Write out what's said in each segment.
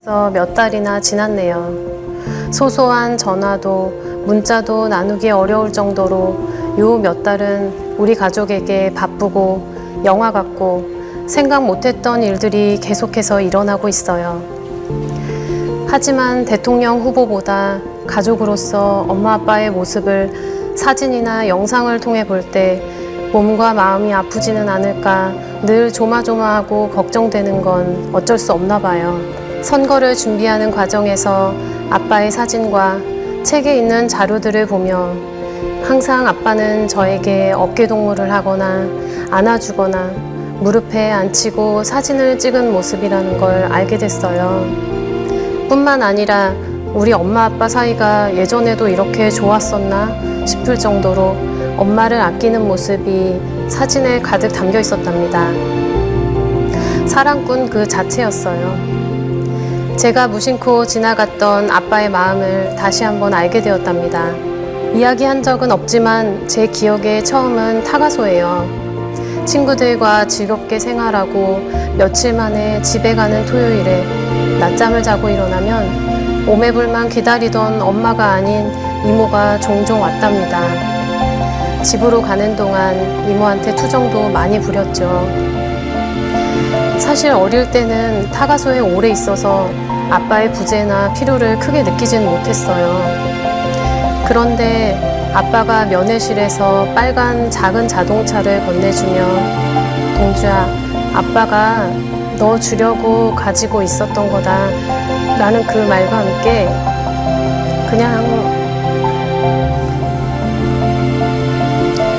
몇 달이나 지났네요. 소소한 전화도 문자도 나누기 어려울 정도로 요 몇 달은 우리 가족에게 바쁘고 영화 같고 생각 못했던 일들이 계속해서 일어나고 있어요. 하지만 대통령 후보보다 가족으로서 엄마 아빠의 모습을 사진이나 영상을 통해 볼 때 몸과 마음이 아프지는 않을까 늘 조마조마하고 걱정되는 건 어쩔 수 없나 봐요. 선거를 준비하는 과정에서 아빠의 사진과 책에 있는 자료들을 보며 항상 아빠는 저에게 어깨동무를 하거나 안아주거나 무릎에 앉히고 사진을 찍은 모습이라는 걸 알게 됐어요. 뿐만 아니라 우리 엄마 아빠 사이가 예전에도 이렇게 좋았었나 싶을 정도로 엄마를 아끼는 모습이 사진에 가득 담겨 있었답니다. 사랑꾼 그 자체였어요. 제가 무심코 지나갔던 아빠의 마음을 다시 한번 알게 되었답니다. 이야기한 적은 없지만 제 기억의 처음은 타가소예요. 친구들과 즐겁게 생활하고 며칠 만에 집에 가는 토요일에 낮잠을 자고 일어나면 오매불만 기다리던 엄마가 아닌 이모가 종종 왔답니다. 집으로 가는 동안 이모한테 투정도 많이 부렸죠. 사실 어릴 때는 타가소에 오래 있어서 아빠의 부재나 필요를 크게 느끼진 못했어요. 그런데 아빠가 면회실에서 빨간 작은 자동차를 건네주며 동주야, 아빠가 너 주려고 가지고 있었던 거다 라는 그 말과 함께 그냥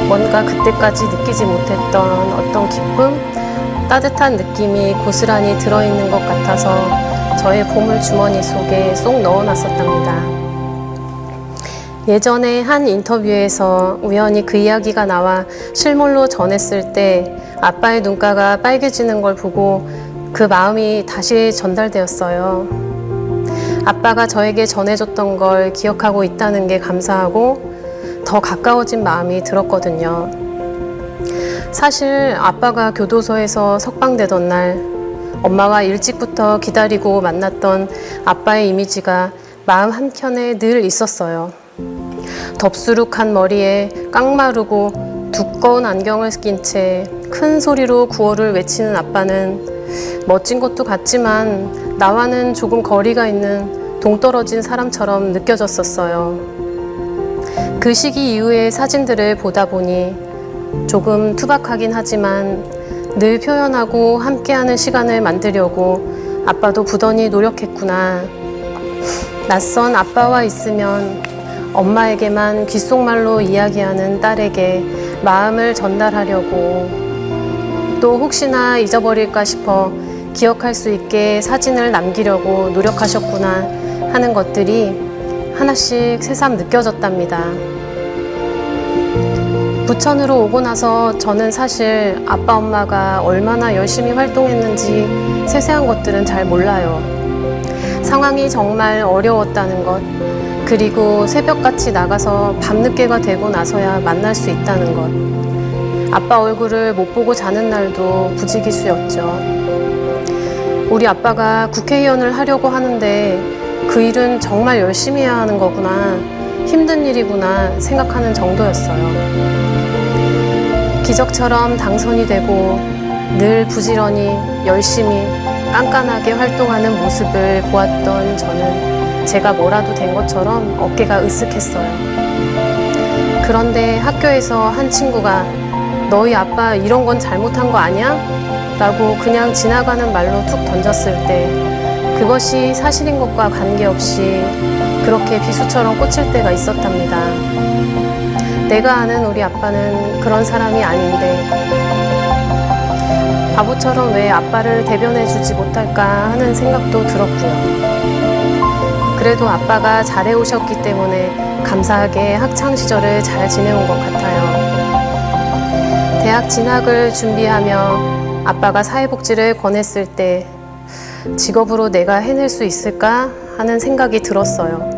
뭔가 그때까지 느끼지 못했던 어떤 기쁨, 따뜻한 느낌이 고스란히 들어있는 것 같아서 저의 보물주머니 속에 쏙 넣어놨었답니다. 예전에 한 인터뷰에서 우연히 그 이야기가 나와 실물로 전했을 때 아빠의 눈가가 빨개지는 걸 보고 그 마음이 다시 전달되었어요. 아빠가 저에게 전해줬던 걸 기억하고 있다는 게 감사하고 더 가까워진 마음이 들었거든요. 사실 아빠가 교도소에서 석방되던 날 엄마와 일찍부터 기다리고 만났던 아빠의 이미지가 마음 한켠에 늘 있었어요. 덥수룩한 머리에 깡마르고 두꺼운 안경을 낀 채 큰 소리로 구호를 외치는 아빠는 멋진 것도 같지만 나와는 조금 거리가 있는 동떨어진 사람처럼 느껴졌었어요. 그 시기 이후의 사진들을 보다 보니 조금 투박하긴 하지만 늘 표현하고 함께하는 시간을 만들려고 아빠도 부단히 노력했구나. 낯선 아빠와 있으면 엄마에게만 귓속말로 이야기하는 딸에게 마음을 전달하려고 또 혹시나 잊어버릴까 싶어 기억할 수 있게 사진을 남기려고 노력하셨구나 하는 것들이 하나씩 새삼 느껴졌답니다. 부천으로 오고 나서 저는 사실 아빠 엄마가 얼마나 열심히 활동했는지 세세한 것들은 잘 몰라요. 상황이 정말 어려웠다는 것, 그리고 새벽같이 나가서 밤늦게가 되고 나서야 만날 수 있다는 것, 아빠 얼굴을 못 보고 자는 날도 부지기수였죠. 우리 아빠가 국회의원을 하려고 하는데 그 일은 정말 열심히 해야 하는 거구나, 힘든 일이구나 생각하는 정도였어요. 기적처럼 당선이 되고 늘 부지런히 열심히 깐깐하게 활동하는 모습을 보았던 저는 제가 뭐라도 된 것처럼 어깨가 으쓱했어요. 그런데 학교에서 한 친구가 너희 아빠 이런 건 잘못한 거 아니야? 라고 그냥 지나가는 말로 툭 던졌을 때 그것이 사실인 것과 관계없이 그렇게 비수처럼 꽂힐 때가 있었답니다. 내가 아는 우리 아빠는 그런 사람이 아닌데 바보처럼 왜 아빠를 대변해주지 못할까 하는 생각도 들었고요. 그래도 아빠가 잘해오셨기 때문에 감사하게 학창시절을 잘 지내온 것 같아요. 대학 진학을 준비하며 아빠가 사회복지를 권했을 때 직업으로 내가 해낼 수 있을까 하는 생각이 들었어요.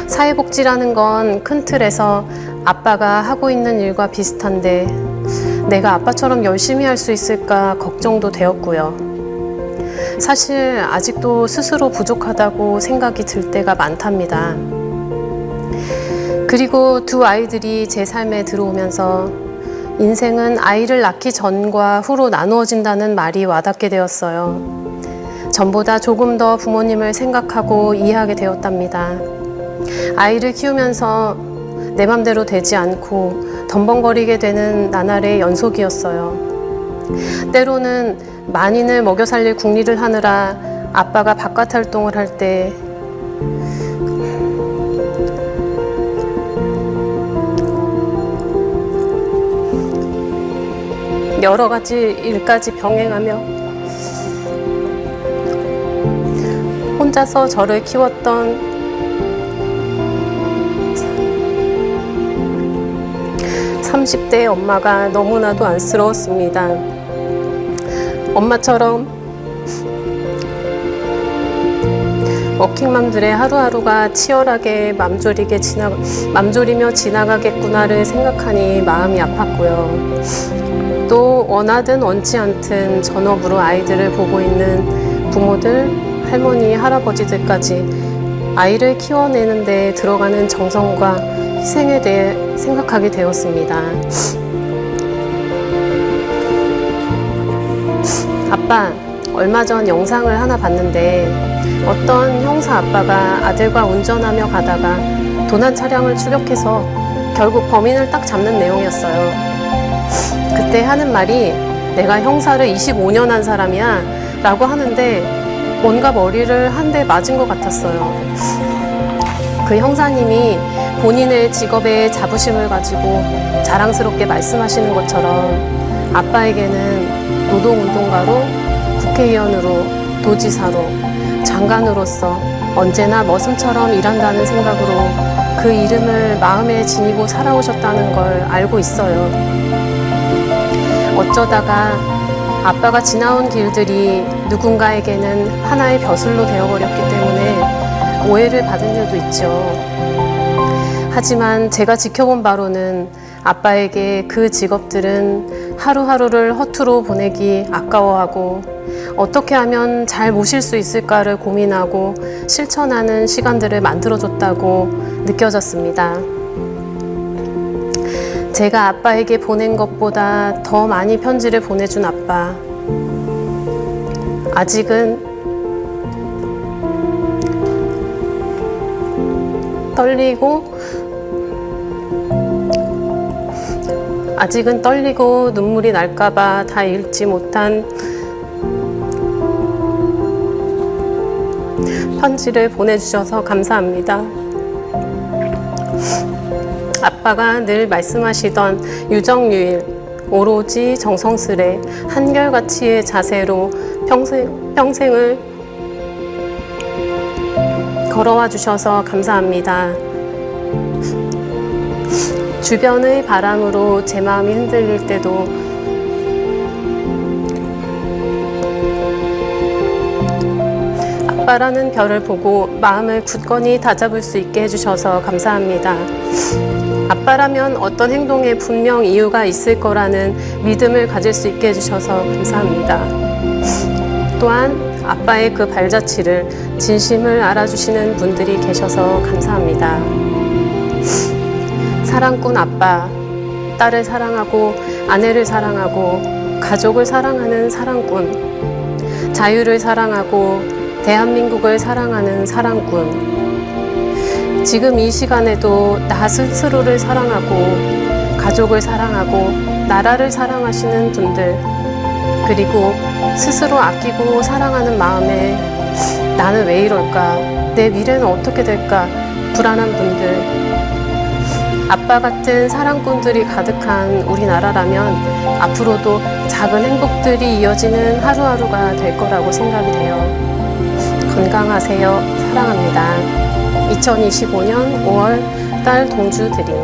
사회복지라는 건 큰 틀에서 아빠가 하고 있는 일과 비슷한데 내가 아빠처럼 열심히 할 수 있을까 걱정도 되었고요. 사실 아직도 스스로 부족하다고 생각이 들 때가 많답니다. 그리고 두 아이들이 제 삶에 들어오면서 인생은 아이를 낳기 전과 후로 나누어진다는 말이 와닿게 되었어요. 전보다 조금 더 부모님을 생각하고 이해하게 되었답니다. 아이를 키우면서 내 맘대로 되지 않고 덤벙거리게 되는 나날의 연속이었어요. 때로는 만인을 먹여 살릴 궁리를 하느라 아빠가 바깥 활동을 할 때 여러 가지 일까지 병행하며 혼자서 저를 키웠던 (30대) 엄마가 너무나도 안쓰러웠습니다. 엄마처럼 워킹맘들의 하루하루가 치열하게 맘졸이며 지나가겠구나를 생각하니 마음이 아팠고요. 또 원하든 원치 않든 전업으로 아이들을 보고 있는 부모들, 할머니, 할아버지들까지 아이를 키워내는 데 들어가는 정성과 희생에 대해 생각하게 되었습니다. 아빠, 얼마 전 영상을 하나 봤는데 어떤 형사 아빠가 아들과 운전하며 가다가 도난 차량을 추격해서 결국 범인을 딱 잡는 내용이었어요. 그때 하는 말이 내가 형사를 25년 한 사람이야 라고 하는데 뭔가 머리를 한 대 맞은 것 같았어요. 그 형사님이 본인의 직업에 자부심을 가지고 자랑스럽게 말씀하시는 것처럼 아빠에게는 노동운동가로, 국회의원으로, 도지사로, 장관으로서 언제나 머슴처럼 일한다는 생각으로 그 이름을 마음에 지니고 살아오셨다는 걸 알고 있어요. 어쩌다가 아빠가 지나온 길들이 누군가에게는 하나의 벼슬로 되어버렸기 때문에 오해를 받은 일도 있죠. 하지만 제가 지켜본 바로는 아빠에게 그 직업들은 하루하루를 허투루 보내기 아까워하고 어떻게 하면 잘 모실 수 있을까를 고민하고 실천하는 시간들을 만들어줬다고 느껴졌습니다. 제가 아빠에게 보낸 것보다 더 많이 편지를 보내준 아빠. 아직은 떨리고 눈물이 날까봐 다 읽지 못한 편지를 보내주셔서 감사합니다. 아빠가 늘 말씀하시던 유정유일, 오로지 정성스레 한결같이의 자세로 평생을 걸어와 주셔서 감사합니다. 주변의 바람으로 제 마음이 흔들릴 때도 아빠라는 별을 보고 마음을 굳건히 다잡을 수 있게 해주셔서 감사합니다. 아빠라면 어떤 행동에 분명 이유가 있을 거라는 믿음을 가질 수 있게 해주셔서 감사합니다. 또한 아빠의 그 발자취를, 진심을 알아주시는 분들이 계셔서 감사합니다. 사랑꾼 아빠, 딸을 사랑하고 아내를 사랑하고 가족을 사랑하는 사랑꾼, 자유를 사랑하고 대한민국을 사랑하는 사랑꾼, 지금 이 시간에도 나 스스로를 사랑하고 가족을 사랑하고 나라를 사랑하시는 분들, 그리고 스스로 아끼고 사랑하는 마음에 나는 왜 이럴까, 내 미래는 어떻게 될까 불안한 분들, 아빠 같은 사랑꾼들이 가득한 우리나라라면 앞으로도 작은 행복들이 이어지는 하루하루가 될 거라고 생각이 돼요. 건강하세요. 사랑합니다. 2025년 5월 딸 동주 드림.